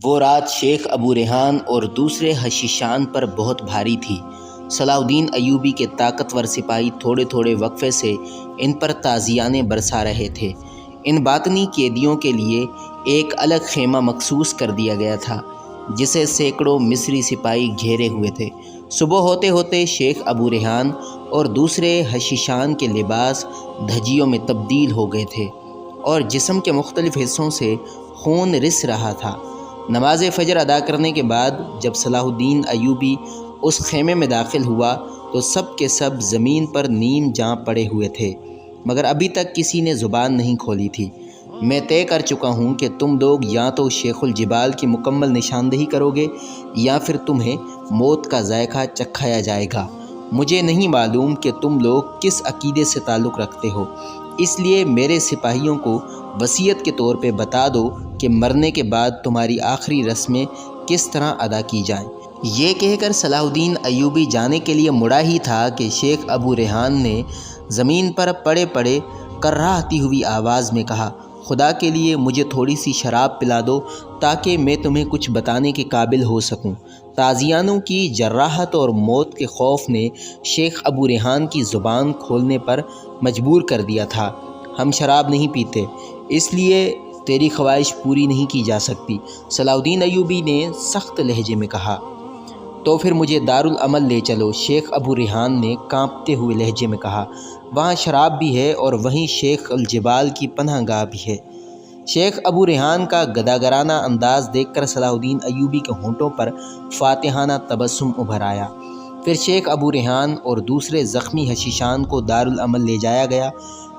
وہ رات شیخ ابو ریحان اور دوسرے حشیشان پر بہت بھاری تھی۔ صلاح الدین ایوبی کے طاقتور سپاہی تھوڑے تھوڑے وقفے سے ان پر تازیانے برسا رہے تھے۔ ان باطنی قیدیوں کے لیے ایک الگ خیمہ مخصوص کر دیا گیا تھا جسے سینکڑوں مصری سپاہی گھیرے ہوئے تھے۔ صبح ہوتے ہوتے شیخ ابو ریحان اور دوسرے حشیشان کے لباس دھجیوں میں تبدیل ہو گئے تھے اور جسم کے مختلف حصوں سے خون رس رہا تھا۔ نماز فجر ادا کرنے کے بعد جب صلاح الدین ایوبی اس خیمے میں داخل ہوا تو سب کے سب زمین پر نیم جاں پڑے ہوئے تھے، مگر ابھی تک کسی نے زبان نہیں کھولی تھی۔ میں طے کر چکا ہوں کہ تم لوگ یا تو شیخ الجبال کی مکمل نشاندہی کرو گے یا پھر تمہیں موت کا ذائقہ چکھایا جائے گا۔ مجھے نہیں معلوم کہ تم لوگ کس عقیدے سے تعلق رکھتے ہو، اس لیے میرے سپاہیوں کو وصیت کے طور پہ بتا دو کہ مرنے کے بعد تمہاری آخری رسمیں کس طرح ادا کی جائیں۔ یہ کہہ کر صلاح الدین ایوبی جانے کے لیے مڑا ہی تھا کہ شیخ ابو ریحان نے زمین پر پڑے پڑے کرہاتی ہوئی آواز میں کہا، خدا کے لیے مجھے تھوڑی سی شراب پلا دو تاکہ میں تمہیں کچھ بتانے کے قابل ہو سکوں۔ تازیانوں کی جراحت اور موت کے خوف نے شیخ ابو ریحان کی زبان کھولنے پر مجبور کر دیا تھا۔ ہم شراب نہیں پیتے، اس لیے تیری خواہش پوری نہیں کی جا سکتی، صلاح الدین ایوبی نے سخت لہجے میں کہا۔ تو پھر مجھے دارالعمل لے چلو، شیخ ابو ریحان نے کانپتے ہوئے لہجے میں کہا۔ وہاں شراب بھی ہے اور وہیں شیخ الجبال کی پناہ گاہ بھی ہے۔ شیخ ابو ریحان کا گداگرانہ انداز دیکھ کر صلاح الدین ایوبی کے ہونٹوں پر فاتحانہ تبسم ابھر آیا۔ پھر شیخ ابو ریحان اور دوسرے زخمی حشیشان کو دارالعمل لے جایا گیا۔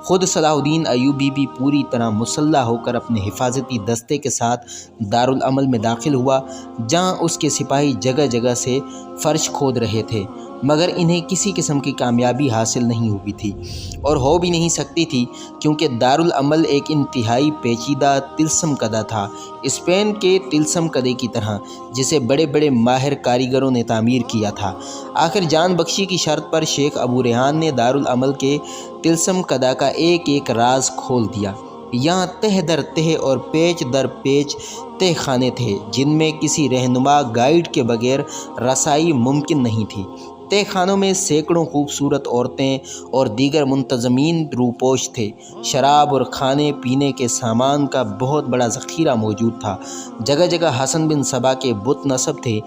خود صلاح الدین ایوبی بھی پوری طرح مسلح ہو کر اپنے حفاظتی دستے کے ساتھ دارالعمل میں داخل ہوا، جہاں اس کے سپاہی جگہ جگہ سے فرش کھود رہے تھے، مگر انہیں کسی قسم کی کامیابی حاصل نہیں ہوئی تھی اور ہو بھی نہیں سکتی تھی، کیونکہ دارالعمل ایک انتہائی پیچیدہ طلسم کدہ تھا، اسپین کے طلسم کدے کی طرح، جسے بڑے بڑے ماہر کاریگروں نے تعمیر کیا تھا۔ آخر جان بخشی کی شرط پر شیخ ابو ریحان نے دارالعمل کے طلسم کدہ کا ایک ایک راز کھول دیا۔ یہاں تہ در تہ اور پیچ در پیچ تہ خانے تھے جن میں کسی رہنما گائیڈ کے بغیر رسائی ممکن نہیں تھی۔ تہ خانوں میں سینکڑوں خوبصورت عورتیں اور دیگر منتظمین روپوش تھے۔ شراب اور کھانے پینے کے سامان کا بہت بڑا ذخیرہ موجود تھا۔ جگہ جگہ حسن بن صبا کے بت نصب تھے۔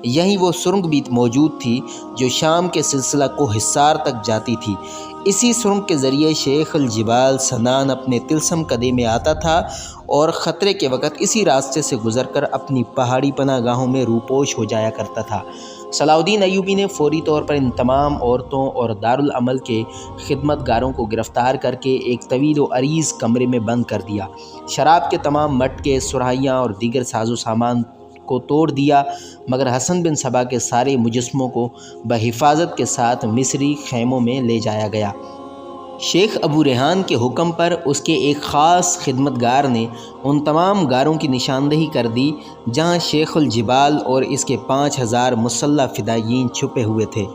یہیں وہ سرنگ بھی موجود تھی جو شام کے سلسلہ کو حصار تک جاتی تھی۔ اسی سرنگ کے ذریعے شیخ الجبال سنان اپنے طلسم کدے میں آتا تھا اور خطرے کے وقت اسی راستے سے گزر کر اپنی پہاڑی پناہ گاہوں میں روپوش ہو جایا کرتا تھا۔ صلاح الدین ایوبی نے فوری طور پر ان تمام عورتوں اور دارالعمل کے خدمت گاروں کو گرفتار کر کے ایک طویل و عریض کمرے میں بند کر دیا۔ شراب کے تمام مٹکے، سرائیاں اور دیگر ساز و سامان کو توڑ دیا، مگر حسن بن صبا کے سارے مجسموں کو بحفاظت کے ساتھ مصری خیموں میں لے جایا گیا۔ شیخ ابو ریحان کے حکم پر اس کے ایک خاص خدمتگار نے ان تمام غاروں کی نشاندہی کر دی جہاں شیخ الجبال اور اس کے 5000 مسلح فدائیین چھپے ہوئے تھے۔